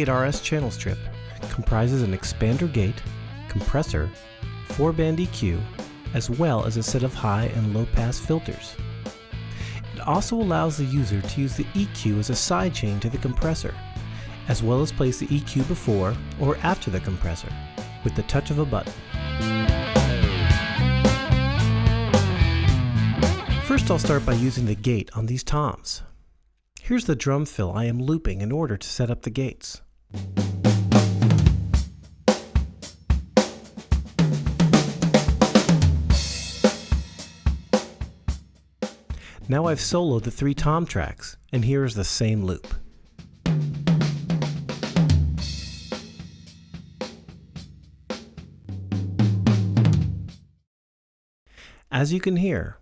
88RS channel strip comprises an expander gate, compressor, 4-band EQ, as well as a set of high and low pass filters. It also allows the user to use the EQ as a sidechain to the compressor, as well as place the EQ before or after the compressor with the touch of a button. First, I'll start by using the gate on these toms. Here's the drum fill I am looping in order to set up the gates. Now I've soloed the 3 tom tracks, and here is the same loop. As you can hear,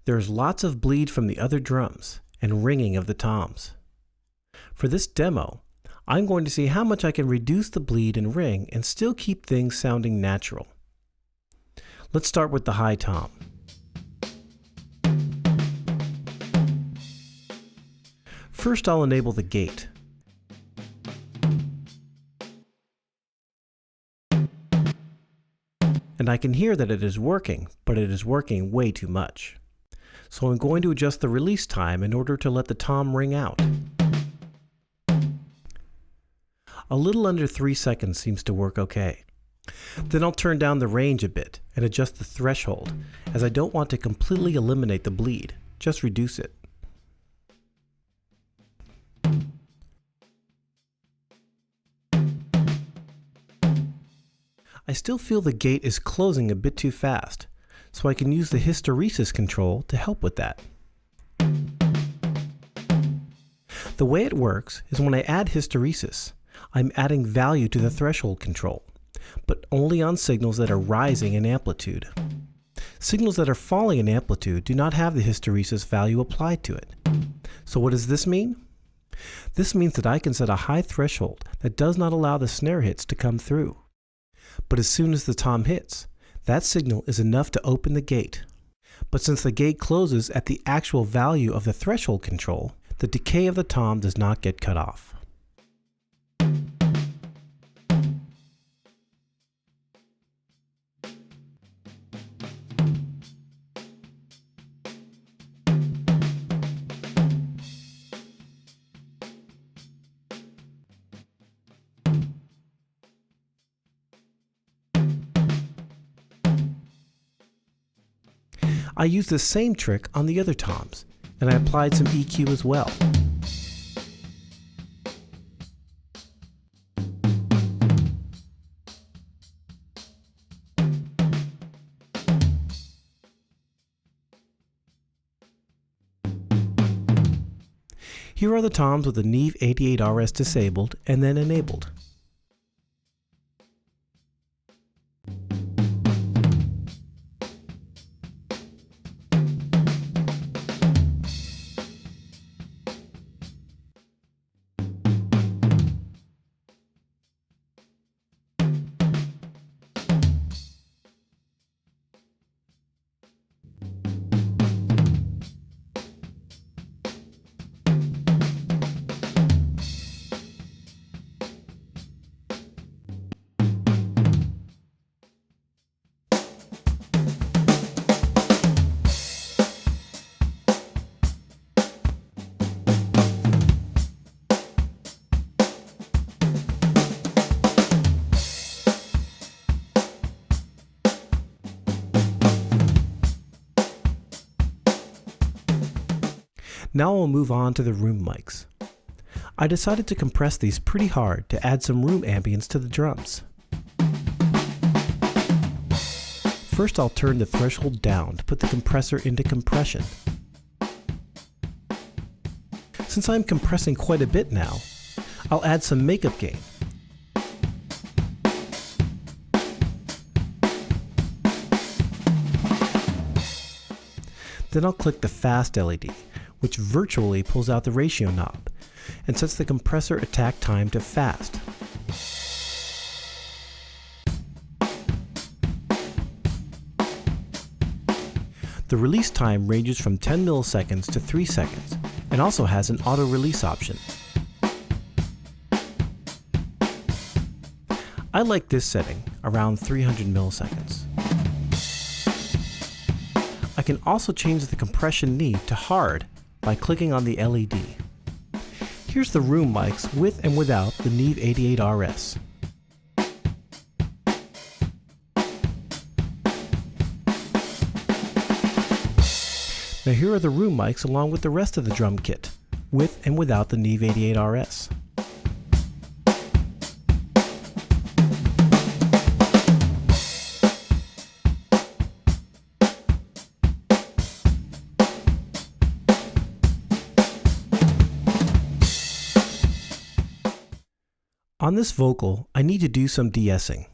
there's lots of bleed from the other drums and ringing of the toms. For this demo, I'm going to see how much I can reduce the bleed and ring and still keep things sounding natural. Let's start with the high tom. First, I'll enable the gate. And I can hear that it is working, but it is working way too much. So I'm going to adjust the release time in order to let the tom ring out. A little under 3 seconds seems to work okay. Then I'll turn down the range a bit and adjust the threshold, as I don't want to completely eliminate the bleed, just reduce it. I still feel the gate is closing a bit too fast, so I can use the hysteresis control to help with that. The way it works is when I add hysteresis, I'm adding value to the threshold control, but only on signals that are rising in amplitude. Signals that are falling in amplitude do not have the hysteresis value applied to it. So what does this mean? This means that I can set a high threshold that does not allow the snare hits to come through. But as soon as the tom hits, that signal is enough to open the gate. But since the gate closes at the actual value of the threshold control, the decay of the tom does not get cut off. I used the same trick on the other toms, and I applied some EQ as well. Here are the toms with the Neve 88RS disabled and then enabled. Now we'll move on to the room mics. I decided to compress these pretty hard to add some room ambience to the drums. First, I'll turn the threshold down to put the compressor into compression. Since I'm compressing quite a bit now, I'll add some makeup gain. Then I'll click the fast LED, which virtually pulls out the ratio knob and sets the compressor attack time to fast. The release time ranges from 10 milliseconds to 3 seconds and also has an auto release option. I like this setting, around 300 milliseconds. I can also change the compression need to hard by clicking on the LED. Here's the room mics with and without the Neve 88RS. Now here are the room mics along with the rest of the drum kit, with and without the Neve 88RS. On this vocal, I need to do some de-essing.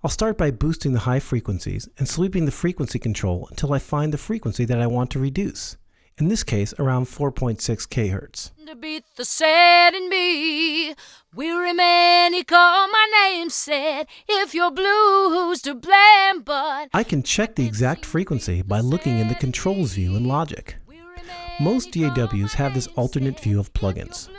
I'll start by boosting the high frequencies and sweeping the frequency control until I find the frequency that I want to reduce. In this case, around 4.6 kHz. To beat the sad in me, weary man, he called my name, said, if you're blue, who's to blame? But I can check the exact frequency by looking in the controls view in Logic. Most DAWs have this alternate view of plugins.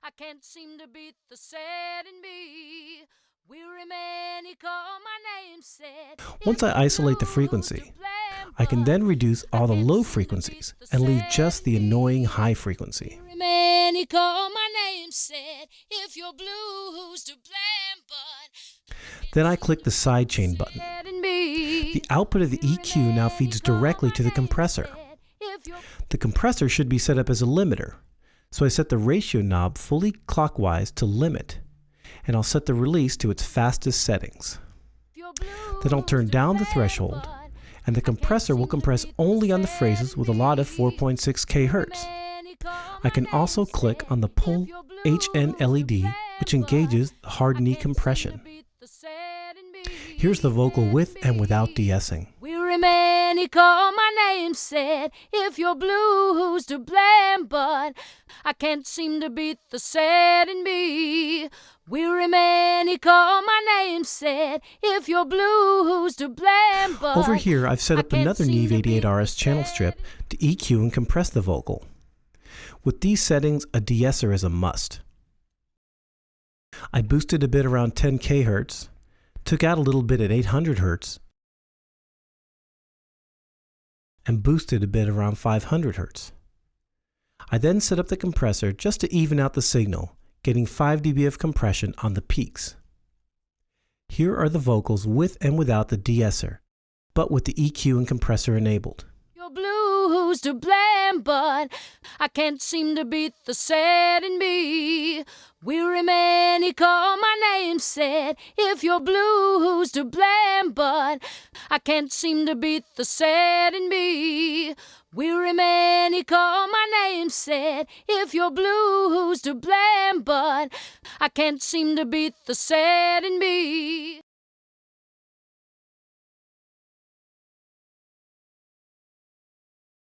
I can't seem to beat the sad in me. Weary man, he called my name, said. Once I isolate the frequency, I can then reduce all the low frequencies and leave just the annoying high frequency. Weary man, he called my name, said, if you're blue, who's to blame? But then I click the sidechain button. The output of the EQ now feeds directly to the compressor. The compressor should be set up as a limiter. So I set the ratio knob fully clockwise to limit, and I'll set the release to its fastest settings. Then I'll turn down the threshold, and the compressor will compress only on the phrases with a lot of 4.6 kHz. I can also click on the pull HN LED, which engages the hard knee compression. Here's the vocal with and without de-essing. Weary man, he called my name, said, if you're blue, who's to blame? But I can't seem to beat the sad in me. Weary man, he called my name, said, if you're blue, who's to blame? But over here, I've set up another Neve 88RS channel strip to EQ and compress the vocal. With these settings, a de-esser is a must. I boosted a bit around 10 kHz, took out a little bit at 800 Hz, and boosted a bit around 500 Hz. I then set up the compressor just to even out the signal, getting 5 dB of compression on the peaks. Here are the vocals with and without the de-esser, but with the EQ and compressor enabled. You're blue, who's to blame? But I can't seem to beat the sad in me. Weary man, he called my name, said, if you're blue, who's to blame? But I can't seem to beat the sad in me. Weary man, he called my name, said, if you're blue, who's to blame? But I can't seem to beat the sad in me.